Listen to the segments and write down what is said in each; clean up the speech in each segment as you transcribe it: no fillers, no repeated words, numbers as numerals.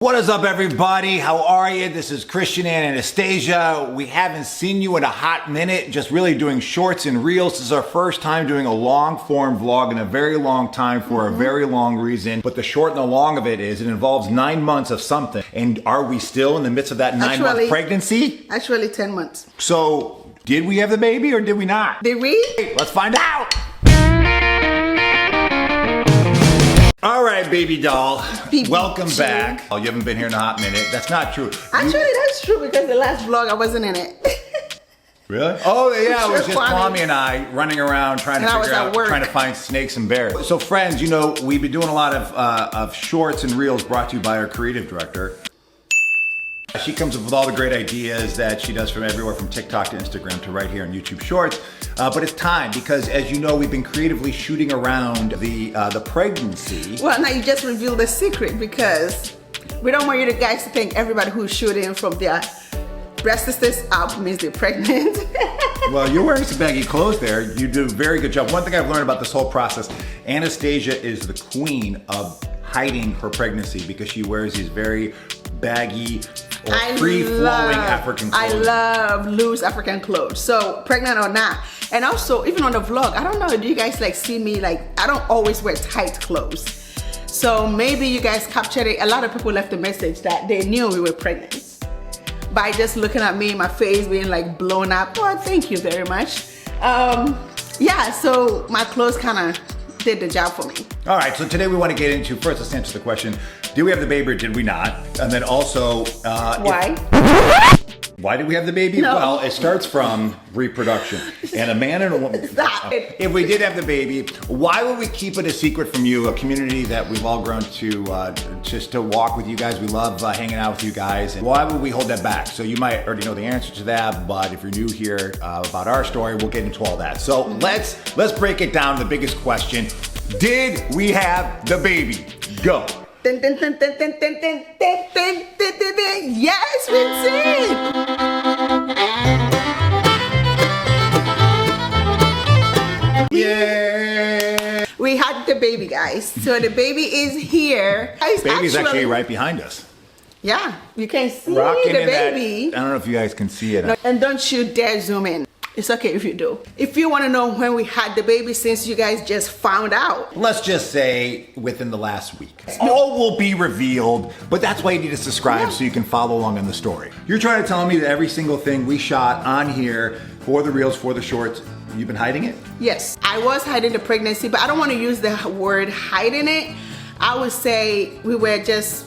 What is up, everybody? How are you? This is Christian and Anastasia. We haven't seen you in a hot minute, just really doing shorts and reels. This is our first time doing a long form vlog in a very long time for a very long reason. But the short and the long of it is it involves 9 months of something. And are we still in the midst of that 9-month pregnancy? Actually, 10 months. So did we have the baby or did we not? Did we? Let's find out. All right, baby doll. Welcome back. Oh, you haven't been here in a hot minute. That's not true. Actually, that's true because the last vlog I wasn't in it. Really? Oh, yeah, it was just Kwame. Kwame and I running around trying to figure out, trying to find snakes and bears. So friends, you know, we've been doing a lot of shorts and reels brought to you by our creative director. She comes up with all the great ideas that she does from everywhere from TikTok to Instagram to right here on YouTube Shorts. But it's time because, as you know, we've been creatively shooting around the pregnancy. Well, now you just revealed the secret because we don't want you guys to think everybody who's shooting from their breasts up means they're pregnant. Well, you're wearing some baggy clothes there. You do a very good job. One thing I've learned about this whole process, Anastasia is the queen of hiding her pregnancy because she wears these very baggy or free-flowing African clothes. I love loose African clothes, so pregnant or not. And also, even on the vlog, I don't know, do you guys like see me, like, I don't always wear tight clothes. So maybe you guys captured it. A lot of people left a message that they knew we were pregnant by just looking at me, my face being like blown up. Oh, thank you very much. Yeah, so my clothes kind of did the job for me. All right, so today we want to get into, first let's answer the question, did we have the baby or did we not? And then also, why? Why did we have the baby? No. Well, it starts from reproduction. And a man and a woman. Stop it. If we did have the baby, why would we keep it a secret from you, a community that we've all grown to just to walk with you guys? We love hanging out with you guys. And why would we hold that back? So you might already know the answer to that, but if you're new here about our story, we'll get into all that. So let's break it down to the biggest question. Did we have the baby? Go. Dun, dun, dun, dun, dun, dun, dun, dun, dun, dun, dun, dun. Yes, we did. Yay! We had the baby, guys. So the baby is here. Baby's actually right behind us. Yeah, you can see Rocking the in baby. That, I don't know if you guys can see it. No, and don't you dare zoom in. It's okay if you do. If you want to know when we had the baby, since you guys just found out. Let's just say within the last week. All will be revealed, but that's why you need to subscribe so you can follow along in the story. You're trying to tell me that every single thing we shot on here for the reels, for the shorts, you've been hiding it? Yes, I was hiding the pregnancy, but I don't want to use the word hiding it. I would say we were just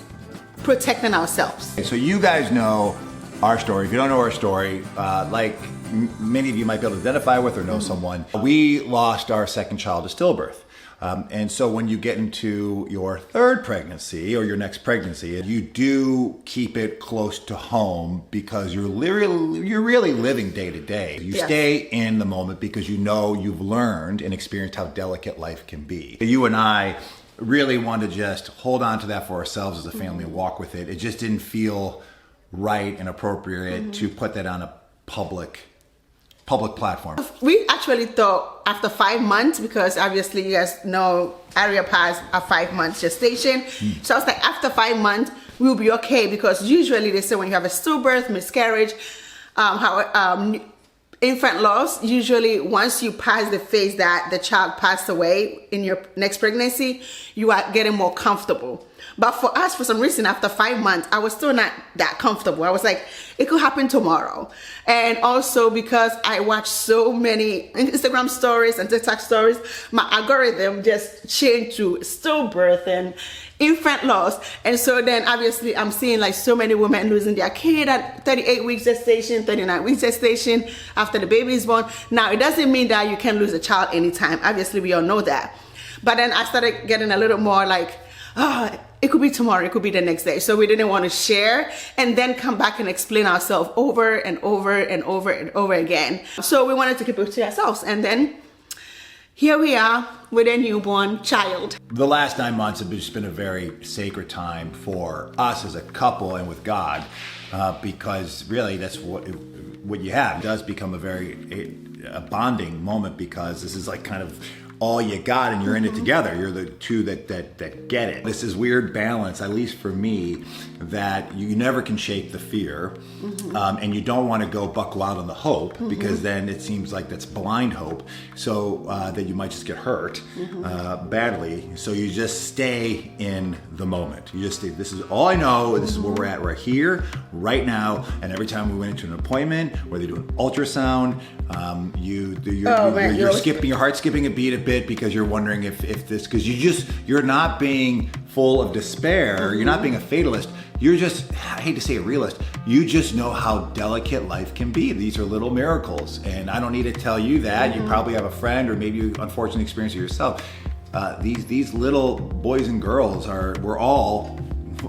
protecting ourselves. Okay, so you guys know our story. If you don't know our story, like many of you might be able to identify with or know someone, we lost our second child to stillbirth. And so when you get into your third pregnancy or your next pregnancy, you do keep it close to home because you're really living day to day. You stay in the moment because you know you've learned and experienced how delicate life can be. You and I really want to just hold on to that for ourselves as a family and walk with it. It just didn't feel right and appropriate to put that on a public platform. We actually thought after 5 months, because obviously you guys know Aria passed a 5 month gestation. So I was like, after 5 months, we'll be okay, because usually they say when you have a stillbirth, miscarriage, infant loss, usually once you pass the phase that the child passed away in your next pregnancy, you are getting more comfortable. But for us, for some reason, after 5 months, I was still not that comfortable. I was like, it could happen tomorrow. And also because I watched so many Instagram stories and TikTok stories, my algorithm just changed to stillbirth and infant loss. And so then obviously I'm seeing like so many women losing their kid at 38 weeks gestation, 39 weeks gestation after the baby is born. Now, it doesn't mean that you can lose a child anytime. Obviously, we all know that. But then I started getting a little more like, it could be tomorrow, it could be the next day. So we didn't want to share and then come back and explain ourselves over and over and over and over again. So we wanted to keep it to ourselves. And then here we are with a newborn child. The last 9 months have just been a very sacred time for us as a couple and with God, because really that's what you have. It does become a bonding moment, because this is like kind of all you got and you're in it together. You're the two that get it. This is weird balance, at least for me, that you never can shake the fear, and you don't want to go buckle out on the hope, because then it seems like that's blind hope, so that you might just get hurt badly. So you just stay in the moment. You just stay, this is all I know, this is where we're at right here, right now, and every time we went into an appointment, whether you do an ultrasound, you're skipping, your heart's skipping a beat because you're wondering if this, because you're not being full of despair, you're not being a fatalist, you're just, I hate to say a realist, you just know how delicate life can be. These are little miracles, and I don't need to tell you that. You probably have a friend, or maybe you unfortunately experience it yourself. These little boys and girls we're all,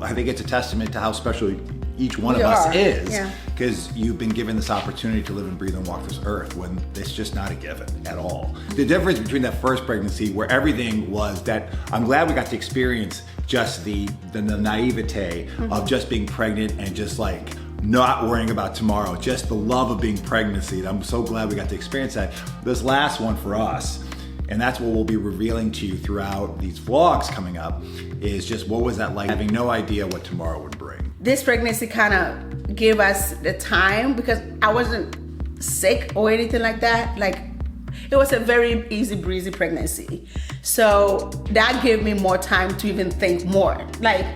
I think it's a testament to how special each one of us is, because you've been given this opportunity to live and breathe and walk this earth when it's just not a given at all. The difference between that first pregnancy, where everything was that, I'm glad we got to experience just the naivete of just being pregnant and just like not worrying about tomorrow, just the love of being pregnancy. And I'm so glad we got to experience that. This last one for us, and that's what we'll be revealing to you throughout these vlogs coming up, is just what was that like, having no idea what tomorrow would bring. This pregnancy kind of gave us the time, because I wasn't sick or anything like that. Like, it was a very easy breezy pregnancy. So that gave me more time to even think more. Like,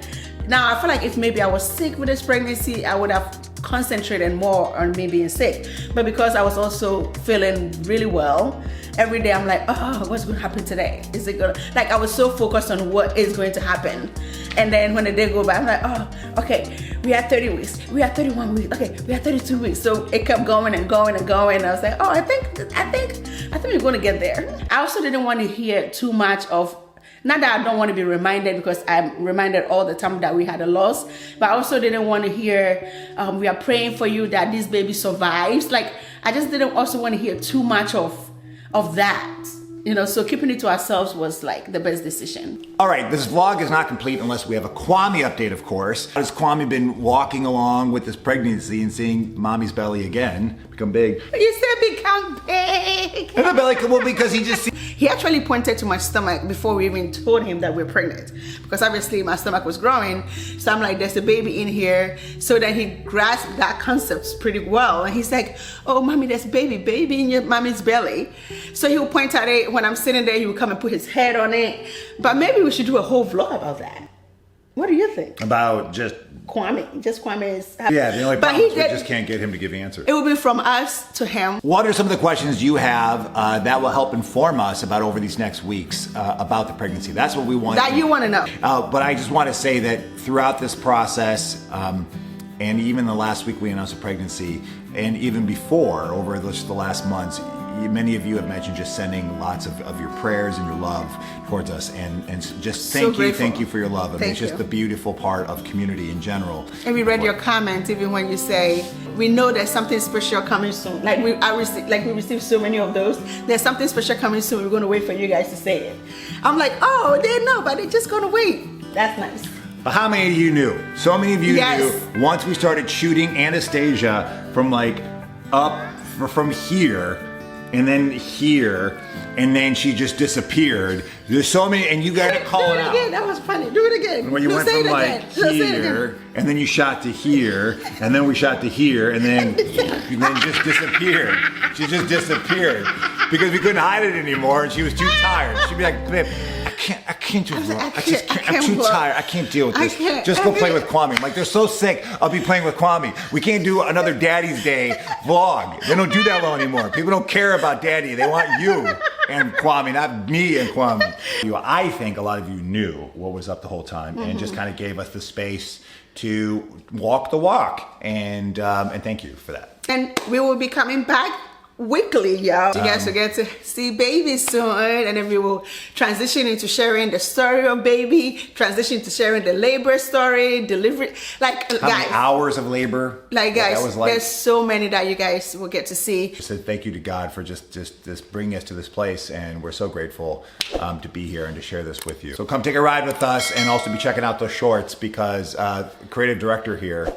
now I feel like if maybe I was sick with this pregnancy, I would have concentrated more on me being sick. But because I was also feeling really well, every day I'm like, oh, what's going to happen today? Is it gonna, like, I was so focused on what is going to happen. And then when the day go by, I'm like, oh, okay, we had 30 weeks, we had 31 weeks, okay, we had 32 weeks. So it kept going and going and going. And I was like, oh, I think we're going to get there. I also didn't want to hear too much of, not that I don't want to be reminded, because I'm reminded all the time that we had a loss, but I also didn't want to hear, we are praying for you that this baby survives. Like, I just didn't also want to hear too much of that, you know, so keeping it to ourselves was like the best decision. All right, this vlog is not complete unless we have a Kwame update, of course. Has Kwame been walking along with this pregnancy and seeing mommy's belly again become big? You said become big. And the belly, well, because he actually pointed to my stomach before we even told him that we're pregnant, because obviously my stomach was growing. So I'm like, there's a baby in here. So then he grasped that concept pretty well. And he's like, oh, mommy, there's baby in your mommy's belly. So he would point at it when I'm sitting there. He would come and put his head on it. But maybe we should do a whole vlog about that. What do you think? About just Kwame, just Kwame's. Yeah, the only problem is we just can't get him to give answers. It will be from us to him. What are some of the questions you have that will help inform us about over these next weeks about the pregnancy? That's what we want. That you want to know. But I just want to say that throughout this process, and even the last week we announced a pregnancy, and even before, over the last months, many of you have mentioned just sending lots of your prayers and your love towards us, and just thank you for your love. I mean, it's just the beautiful part of community in general. And we read your comments, even when you say, we know there's something special coming soon. Like we received so many of those. There's something special coming soon. We're going to wait for you guys to say it. I'm like, oh, they know, but they're just going to wait. That's nice. But how many of you knew? So many of you knew once we started shooting Anastasia from like from here, and then here, and then she just disappeared. There's so many, and you gotta call it out. Again. That was funny. Do it again. When you went from like here, and then you shot to here, and then we shot to here, and then just disappeared. She just disappeared because we couldn't hide it anymore, and she was too tired. She'd be like, babe, I can't do it. I'm too tired. I can't deal with this. Just go play with Kwame. I'm like, they're so sick. I'll be playing with Kwame. We can't do another Daddy's Day vlog. They don't do that well anymore. People don't care about Daddy. They want you and Kwame, not me and Kwame. I think a lot of you knew what was up the whole time, and just kind of gave us the space to walk the walk, and thank you for that. And we will be coming back weekly, y'all. You guys will get to see baby soon, and then we will transition into sharing the story of baby, transition to sharing the labor story, delivery, like how many hours of labor, like guys, there's so many that you guys will get to see. So thank you to God for just bringing us to this place, and we're so grateful to be here and to share this with you. So come take a ride with us, and also be checking out those shorts, because creative director here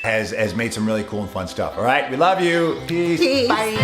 has made some really cool and fun stuff. All right, we love you. Peace. Bye.